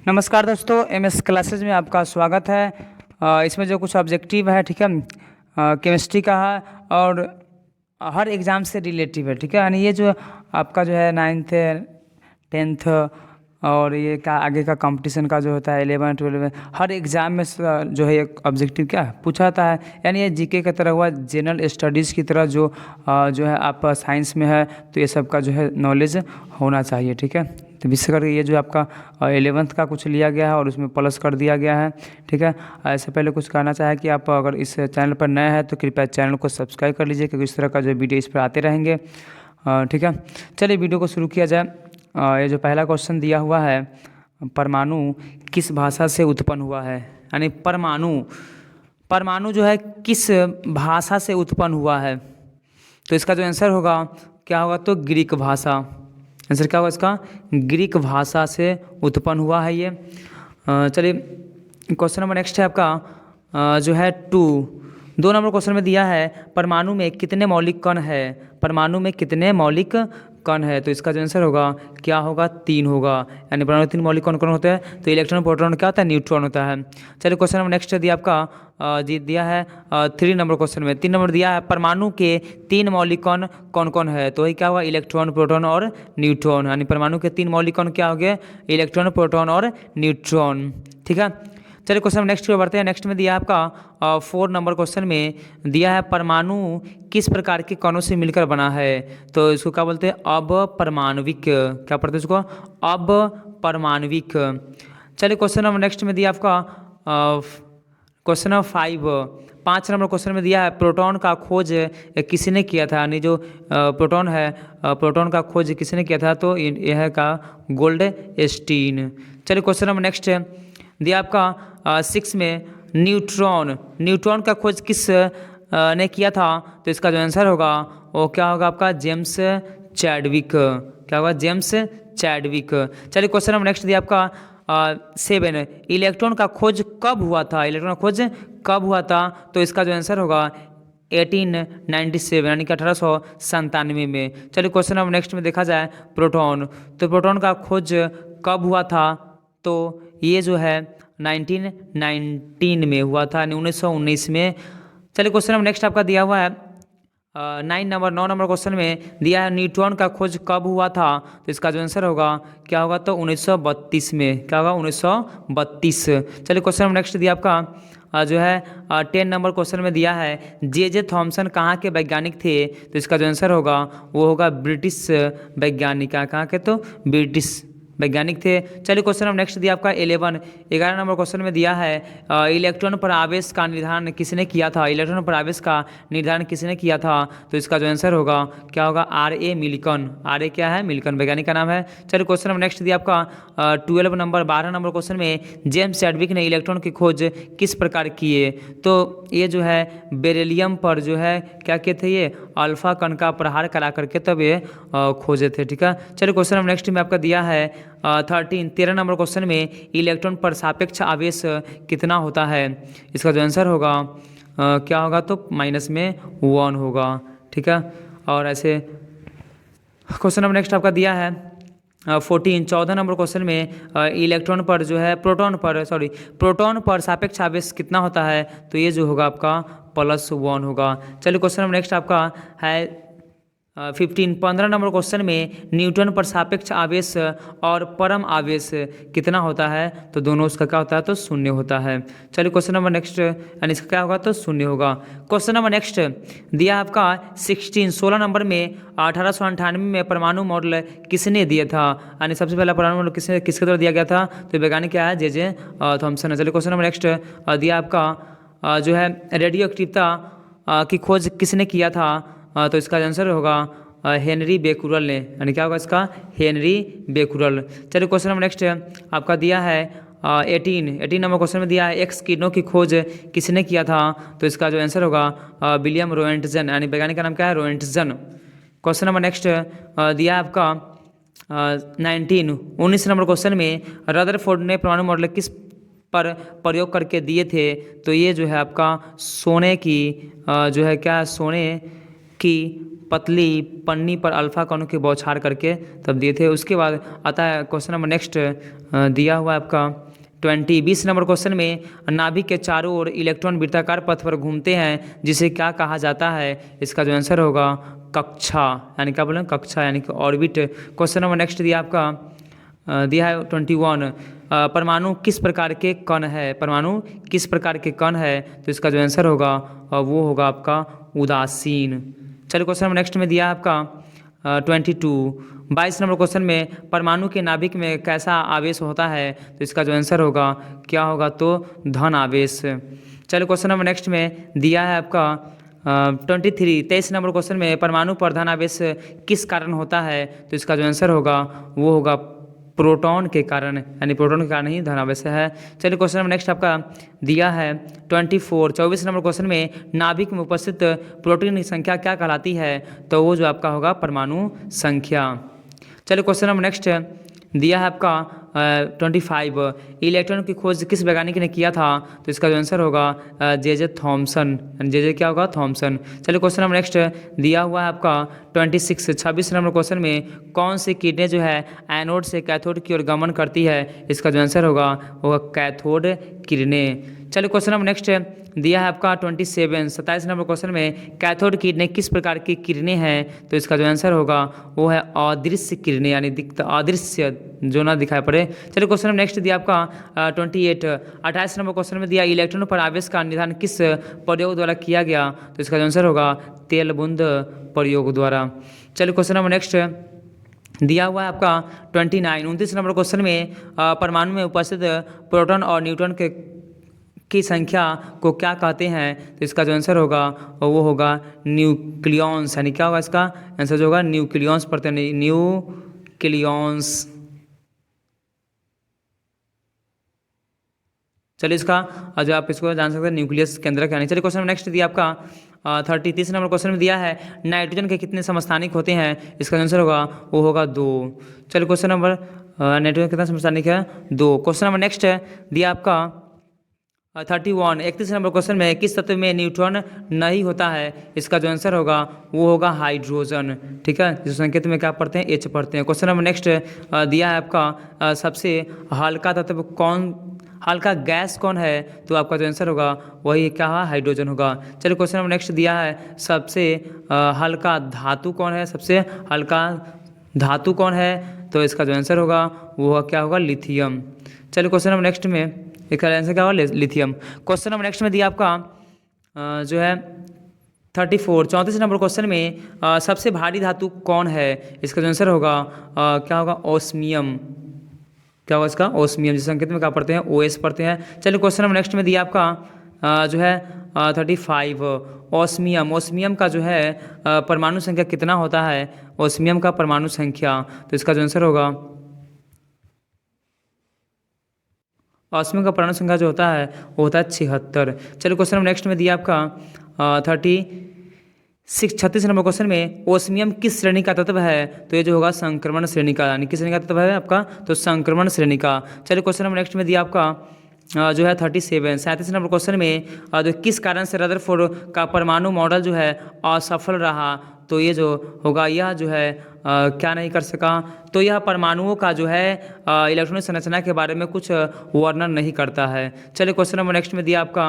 नमस्कार दोस्तों, MS classes में आपका स्वागत है। इसमें जो कुछ ऑब्जेक्टिव है, ठीक है, केमिस्ट्री का है और हर एग्ज़ाम से रिलेटिव है, ठीक है। यानी ये जो आपका जो है 9th 10th और ये का आगे का कंपटीशन का जो होता है 11 12 हर एग्ज़ाम में जो है एक ऑब्जेक्टिव क्या पूछा जाता है। यानी ये जीके की तरह हुआ, जनरल स्टडीज़ की तरह जो है आप साइंस में है तो ये सब का जो है नॉलेज होना चाहिए, ठीक है। तो विशेष करके ये जो आपका 11th का कुछ लिया गया है और उसमें प्लस कर दिया गया है, ठीक है। ऐसे पहले कुछ कहना चाहे कि आप अगर इस चैनल पर नए हैं तो कृपया चैनल को सब्सक्राइब कर लीजिए, क्योंकि इस तरह का जो वीडियो इस पर आते रहेंगे, ठीक है। चलिए वीडियो को शुरू किया जाए। ये जो पहला क्वेश्चन दिया हुआ है, परमाणु किस भाषा से उत्पन्न हुआ है। यानी परमाणु जो है किस भाषा से उत्पन्न हुआ है, तो इसका जो आंसर होगा क्या होगा, तो ग्रीक भाषा। आंसर क्या होगा इसका, ग्रीक भाषा से उत्पन्न हुआ है ये। चलिए क्वेश्चन नंबर नेक्स्ट है आपका जो है 2 नंबर क्वेश्चन में दिया है परमाणु में कितने मौलिक कण है। परमाणु में कितने मौलिक कण है, तो इसका जो आंसर होगा क्या होगा, 3 होगा। यानी परमाणु में 3 मौलिक कण होते हैं, तो इलेक्ट्रॉन प्रोटॉन क्या होता है, न्यूट्रॉन होता है। चलिए क्वेश्चन नंबर नेक्स्ट दिया आपका दिया है 3 नंबर क्वेश्चन में 3 नंबर दिया है परमाणु के 3 मौलिक कण कौन कौन है, तो वही क्या हुआ, इलेक्ट्रॉन प्रोटॉन और न्यूट्रॉन। यानी परमाणु के 3 मौलिक कण क्या हो गए, इलेक्ट्रॉन प्रोटॉन और न्यूट्रॉन, ठीक है। चलिए क्वेश्चन नेक्स्ट की ओर बढ़ते हैं। नेक्स्ट में दिया है आपका 4 नंबर क्वेश्चन में दिया है परमाणु किस प्रकार के कणों से मिलकर बना है, तो इसको क्या बोलते हैं, अपरमाणविक। क्या पढ़ते हैं इसको, अपरमाणविक। चलिए क्वेश्चन नंबर नेक्स्ट में दिया आपका क्वेश्चन नंबर 5 नंबर क्वेश्चन में दिया है प्रोटॉन का खोज किसने किया था। यानी जो प्रोटॉन है, प्रोटॉन का खोज किसने किया था, तो यह का गोल्डस्टीन। चलिए क्वेश्चन नंबर नेक्स्ट दिया आपका 6 में न्यूट्रॉन का खोज किस ने किया था, तो इसका जो आंसर होगा वो क्या होगा आपका, जेम्स चैडविक। क्या होगा, जेम्स चैडविक। चलिए क्वेश्चन नंबर नेक्स्ट दिया आपका 7 इलेक्ट्रॉन का खोज कब हुआ था। इलेक्ट्रॉन का खोज कब हुआ था, तो इसका जो आंसर होगा 1897 यानी कि 1897 में। चलिए क्वेश्चन नंबर नेक्स्ट में देखा जाए प्रोटॉन, तो प्रोटॉन का खोज कब हुआ था, तो ये जो है 1919 में हुआ था, 1919 में। चलिए क्वेश्चन नंबर नेक्स्ट आपका दिया हुआ है 9 नंबर क्वेश्चन में दिया है न्यूट्रॉन का खोज कब हुआ था, तो इसका जो आंसर होगा क्या होगा, तो 1932 में। क्या होगा, 1932। चलिए क्वेश्चन नंबर नेक्स्ट दिया आपका जो है 10 नंबर क्वेश्चन में दिया है जे थॉमसन कहाँ के वैज्ञानिक थे, तो इसका जो आंसर होगा वो होगा ब्रिटिश वैज्ञानिक। कहाँ के, तो ब्रिटिश वैज्ञानिक थे। चलिए क्वेश्चन नंबर नेक्स्ट दिया आपका 11 नंबर क्वेश्चन में दिया है इलेक्ट्रॉन पर आवेश का निर्धारण किसने किया था। इलेक्ट्रॉन पर आवेश का निर्धारण किसने किया था, तो इसका जो आंसर होगा क्या होगा, R.A. मिल्टन। R.A. क्या है, मिल्टन वैज्ञानिक का नाम है। चलिए क्वेश्चन नंबर नेक्स्ट दिया आपका 12 नंबर क्वेश्चन में जेम्स चैडविक ने इलेक्ट्रॉन की खोज किस प्रकार किए, तो ये जो है बेरिलियम पर जो है क्या किए थे, ये अल्फा कण का प्रहार करा करके तब ये खोजे थे, ठीक है। चलिए क्वेश्चन नंबर नेक्स्ट में आपका दिया है 13 नंबर क्वेश्चन में इलेक्ट्रॉन पर सापेक्ष आवेश कितना होता है, इसका जो आंसर होगा क्या होगा, तो -1 होगा, ठीक है। और ऐसे क्वेश्चन नंबर नेक्स्ट आपका दिया है 14 नंबर क्वेश्चन में इलेक्ट्रॉन पर जो है प्रोटॉन पर सापेक्ष आवेश कितना होता है, तो ये जो होगा आपका +1 होगा। चलिए क्वेश्चन नंबर नेक्स्ट आपका है 15 नंबर क्वेश्चन में न्यूटन पर सापेक्ष आवेश और परम आवेश कितना होता है, तो दोनों उसका क्या होता है, तो 0 होता है। चलिए क्वेश्चन नंबर नेक्स्ट, यानी इसका क्या होगा, तो 0 होगा। क्वेश्चन नंबर नेक्स्ट दिया आपका 16 नंबर में 1898 में परमाणु मॉडल किसने दिया था। यानी सबसे पहला परमाणु मॉडल किसके द्वारा दिया गया था, तो वैज्ञानिक क्या है, जे थॉमसन। चलिए क्वेश्चन नंबर नेक्स्ट दिया आपका जो है रेडियो एक्टिवता की खोज किसने किया था, तो इसका आंसर होगा हेनरी बेकुरल ने। यानी क्या होगा इसका, हेनरी बेकुरल। चलिए क्वेश्चन नंबर नेक्स्ट आपका दिया है 18 नंबर क्वेश्चन में दिया है एक्स किरणों की खोज किसने किया था, तो इसका जो आंसर होगा विलियम रोएंटजन। यानी वैज्ञानिक का नाम क्या है, रोएंटजन। क्वेश्चन नंबर नेक्स्ट दिया है आपका 19 नंबर क्वेश्चन में रदरफोर्ड ने परमाणु मॉडल किस पर प्रयोग करके दिए थे, तो ये जो है आपका सोने की जो है क्या, सोने की पतली पन्नी पर अल्फा कणों की बौछार करके तब दिए थे। उसके बाद आता है क्वेश्चन नंबर नेक्स्ट दिया हुआ है आपका 20 नंबर क्वेश्चन में नाभिक के चारों ओर इलेक्ट्रॉन वृत्ताकार पथ पर घूमते हैं जिसे क्या कहा जाता है? इसका जो आंसर होगा कक्षा, यानी क्या बोले कक्षा यानी कि ऑर्बिट। क्वेश्चन नंबर नेक्स्ट दिया आपका दिया है 21 परमाणु किस प्रकार के कण है? परमाणु किस प्रकार के कण है? तो इसका जो आंसर होगा वो होगा आपका उदासीन। चलिए क्वेश्चन नंबर नेक्स्ट में दिया है आपका 22 नंबर क्वेश्चन में परमाणु के नाभिक में कैसा आवेश होता है? तो इसका जो आंसर होगा क्या होगा? तो धन आवेश। चलिए क्वेश्चन नंबर नेक्स्ट में दिया है आपका 23 नंबर क्वेश्चन में परमाणु पर धन आवेश किस कारण होता है? तो इसका जो आंसर होगा वो होगा प्रोटॉन के कारण, यानी प्रोटॉन के कारण ही धनावेश है। चलिए क्वेश्चन नंबर नेक्स्ट आपका दिया है 24 नंबर क्वेश्चन में नाभिक में उपस्थित प्रोटीन की संख्या क्या कहलाती है? तो वो जो आपका होगा परमाणु संख्या। चलिए क्वेश्चन नंबर नेक्स्ट दिया है आपका 25 इलेक्ट्रॉन की खोज किस वैज्ञानिक ने किया था? तो इसका जो आंसर होगा जे थॉमसन, जे क्या होगा? थॉमसन। चलिए क्वेश्चन नंबर नेक्स्ट दिया हुआ है आपका 26 नंबर क्वेश्चन में कौन सी किरणें जो है एनोड से कैथोड की ओर गमन करती है? इसका जो आंसर होगा वो कैथोड किरणें। चलिए क्वेश्चन नंबर नेक्स्ट दिया है आपका 27 नंबर क्वेश्चन में कैथोड किरणें किस प्रकार की किरणें हैं? तो इसका जो आंसर होगा वो है अदृश्य किरणें, यानी अदृश्य जो ना दिखाई पड़े। चलिए क्वेश्चन नंबर नेक्स्ट दिया आपका 28 नंबर क्वेश्चन में दिया इलेक्ट्रॉन पर आवेश का निर्धारण किस प्रयोग द्वारा किया गया? तो इसका जो आंसर होगा तेल बूंद प्रयोग द्वारा। चलिए क्वेश्चन नंबर नेक्स्ट दिया हुआ है आपका 29 नंबर क्वेश्चन में परमाणु में उपस्थित प्रोटॉन और न्यूट्रॉन की संख्या को क्या कहते हैं? तो इसका जो आंसर होगा वो होगा न्यूक्लियॉन्स, यानी क्या होगा इसका आंसर जो होगा न्यूक्लियॉन्स पढ़ते हैं, न्यूक्लियॉन्स। चलिए इसका जो आप इसको जान सकते हैं न्यूक्लियस केंद्रक यानी। चलिए क्वेश्चन नेक्स्ट दिया आपका 30 नंबर क्वेश्चन में दिया है नाइट्रोजन के कितने समस्थानिक होते हैं? इसका आंसर होगा वो होगा 2। चलिए क्वेश्चन नंबर नाइट्रोजन कितना समस्थानिक है? 2। क्वेश्चन नंबर नेक्स्ट दिया आपका 31 नंबर क्वेश्चन में किस तत्व में न्यूट्रॉन नहीं होता है? इसका जो आंसर होगा वो होगा हाइड्रोजन। ठीक है, जिस संकेत में क्या पढ़ते हैं? एच पढ़ते हैं। क्वेश्चन नंबर नेक्स्ट दिया है आपका सबसे हल्का तत्व कौन, हल्का गैस कौन है? तो आपका जो आंसर होगा वही क्या है? हाइड्रोजन होगा। चलिए क्वेश्चन नंबर नेक्स्ट दिया है सबसे हल्का धातु कौन है? सबसे हल्का धातु कौन है? तो इसका जो आंसर होगा वो क्या होगा? लिथियम। चलिए क्वेश्चन नंबर नेक्स्ट में इसका आंसर क्या होगा? लिथियम। क्वेश्चन नंबर नेक्स्ट में दिया आपका जो है 34 नंबर क्वेश्चन में सबसे भारी धातु कौन है? इसका जो आंसर होगा क्या होगा? ओस्मियम। क्या होगा इसका? ओस्मियम। जिस संकेत में क्या पढ़ते हैं? OS पढ़ते हैं। चलिए क्वेश्चन नंबर नेक्स्ट में दिया आपका जो है 35 ओस्मियम। ओस्मियम का जो है परमाणु संख्या कितना होता है? ओस्मियम का परमाणु संख्या, तो इसका जो आंसर होगा ऑस्मियम का परमाणु संख्या जो होता है वो होता है 76। चलिए क्वेश्चन नंबर नेक्स्ट में दिया आपका 36 नंबर क्वेश्चन में ओस्मियम किस श्रेणी का तत्व है? तो ये जो होगा संक्रमण श्रेणी का, यानी किस श्रेणी का तत्व है आपका? तो संक्रमण श्रेणी का। चलिए क्वेश्चन नंबर नेक्स्ट में दिया आपका जो है 37 नंबर क्वेश्चन में जो किस कारण से रदरफोर्ड का परमाणु मॉडल जो है असफल रहा? तो ये जो होगा यह जो है क्या नहीं कर सका? तो यह परमाणुओं का जो है इलेक्ट्रॉनिक संरचना के बारे में कुछ वर्णन नहीं करता है। चलिए क्वेश्चन नंबर नेक्स्ट में दिया आपका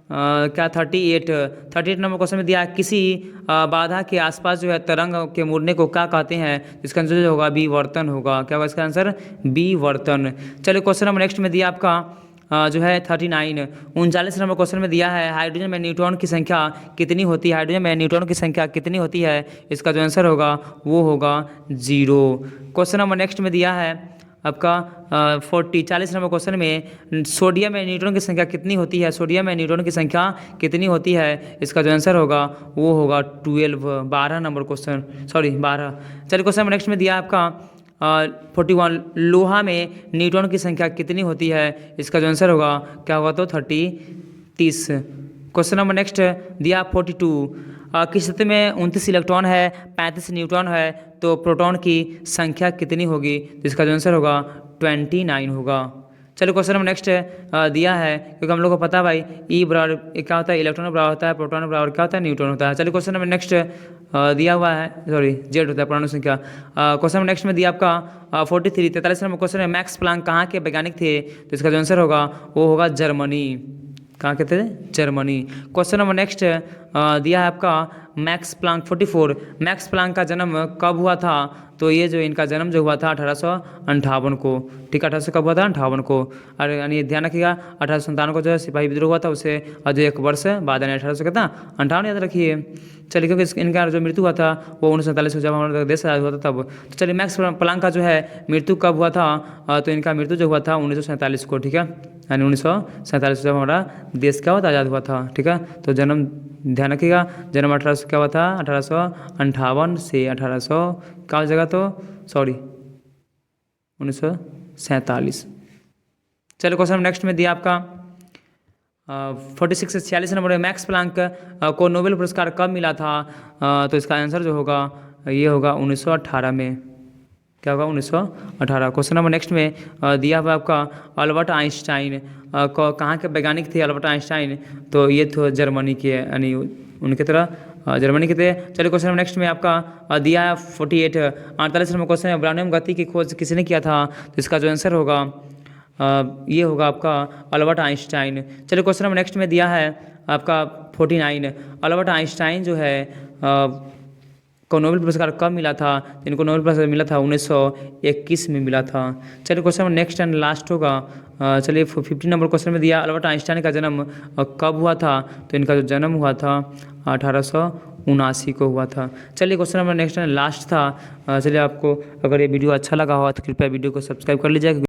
क्या 38 नंबर क्वेश्चन में दिया किसी बाधा के आसपास जो है तरंग के मुड़ने को क्या कहते हैं? इसका आंसर जो होगा विवर्तन होगा। क्या होगा इसका आंसर? विवर्तन। चलिए क्वेश्चन नंबर नेक्स्ट में दिया आपका जो है 39 नंबर क्वेश्चन में दिया है हाइड्रोजन में न्यूट्रॉन की संख्या कितनी होती है? हाइड्रोजन में न्यूट्रॉन की संख्या कितनी होती है? इसका जो आंसर होगा वो होगा 0। क्वेश्चन नंबर नेक्स्ट में दिया है आपका 40 नंबर क्वेश्चन में सोडियम में न्यूट्रॉन की संख्या कितनी होती है? सोडियम में न्यूट्रॉन की संख्या कितनी होती है? इसका जो आंसर होगा वो होगा 12 नंबर क्वेश्चन, सॉरी 12। चलिए क्वेश्चन नंबर नेक्स्ट में दिया आपका 41 लोहा में न्यूट्रॉन की संख्या कितनी होती है? इसका जो आंसर होगा क्या होगा? तो 30। क्वेश्चन नंबर नेक्स्ट दिया 42 किस तत्व में 29 इलेक्ट्रॉन है 35 न्यूट्रॉन है तो प्रोटॉन की संख्या कितनी होगी? तो इसका जो आंसर होगा 29 होगा। चलिए क्वेश्चन नंबर नेक्स्ट दिया है, क्योंकि हम लोग को पता है भाई ई बराबर क्या होता है, इलेक्ट्रॉन बराबर होता है, प्रोटॉन बराबर क्या होता है, न्यूट्रॉन होता है। चलिए क्वेश्चन नंबर नेक्स्ट दिया हुआ है, सॉरी जेड होता है परमाणु संख्या। क्वेश्चन नंबर नेक्स्ट में दिया आपका 43 नंबर क्वेश्चन है, मैक्स प्लांक कहाँ के वैज्ञानिक थे? तो इसका जो आंसर होगा वो होगा जर्मनी। कहाँ के थे? जर्मनी। क्वेश्चन नंबर नेक्स्ट दिया है आपका मैक्स प्लांक 44, मैक्स प्लांक का जन्म कब हुआ था? तो ये जो इनका जन्म जो हुआ था 1858 को, ठीक है, 1800 कब हुआ था? 58 को। और यानी ध्यान रखिएगा 1857 को जो है सिपाही विद्रोह हुआ था, उससे जो 1 वर्ष बाद यानी 1800 कितना 58 याद रखिए। चलिए क्योंकि इनका जो मृत्यु हुआ था वो 1947 को जब हमारा देश आज़ाद हुआ था तब। तो चलिए मैक्स प्लांक का जो है मृत्यु कब हुआ था? तो इनका मृत्यु जो हुआ था 1947 को, ठीक है, यानी 1947 जब हमारा देश क्या हुआ था? आज़ाद हुआ था, ठीक है। तो जन्म ध्यान रखिएगा, जन्म 1800 क्या हुआ था? 1858 से 1800 क्या हो जाएगा? तो सॉरी 1947। चलिए क्वेश्चन नेक्स्ट में दिया आपका 46 से 46 नंबर में, मैक्स प्लांक को नोबेल पुरस्कार कब मिला था? तो इसका आंसर जो होगा ये होगा 1918 में। क्या होगा? 1918। क्वेश्चन नंबर नेक्स्ट में दिया हुआ आपका अल्बर्ट आइंस्टाइन कहाँ के वैज्ञानिक थे? अल्बर्ट आइंस्टाइन तो ये थे जर्मनी के, यानी उनकी तरह जर्मनी के थे। चलिए क्वेश्चन नंबर नेक्स्ट में आपका दिया है 48 नंबर क्वेश्चन है, ब्राउनियम गति की खोज किसने किया था? तो इसका जो आंसर होगा ये होगा आपका अल्बर्ट आइंस्टाइन। चलिए क्वेश्चन नंबर नेक्स्ट में दिया है आपका 49, अल्बर्ट आइंस्टाइन जो है को नोबेल पुरस्कार कब मिला था? इनको नोबेल पुरस्कार मिला था 1921 में मिला था। चलिए question number next and last होगा, चलिए 50 नंबर क्वेश्चन में दिया अल्बर्ट आइंस्टाइन का जन्म कब हुआ था? तो इनका जो जन्म हुआ था 1879 को हुआ था। चलिए question number next and last था। चलिए आपको अगर ये वीडियो अच्छा लगा हो तो कृपया वीडियो को सब्सक्राइब कर लीजिएगा।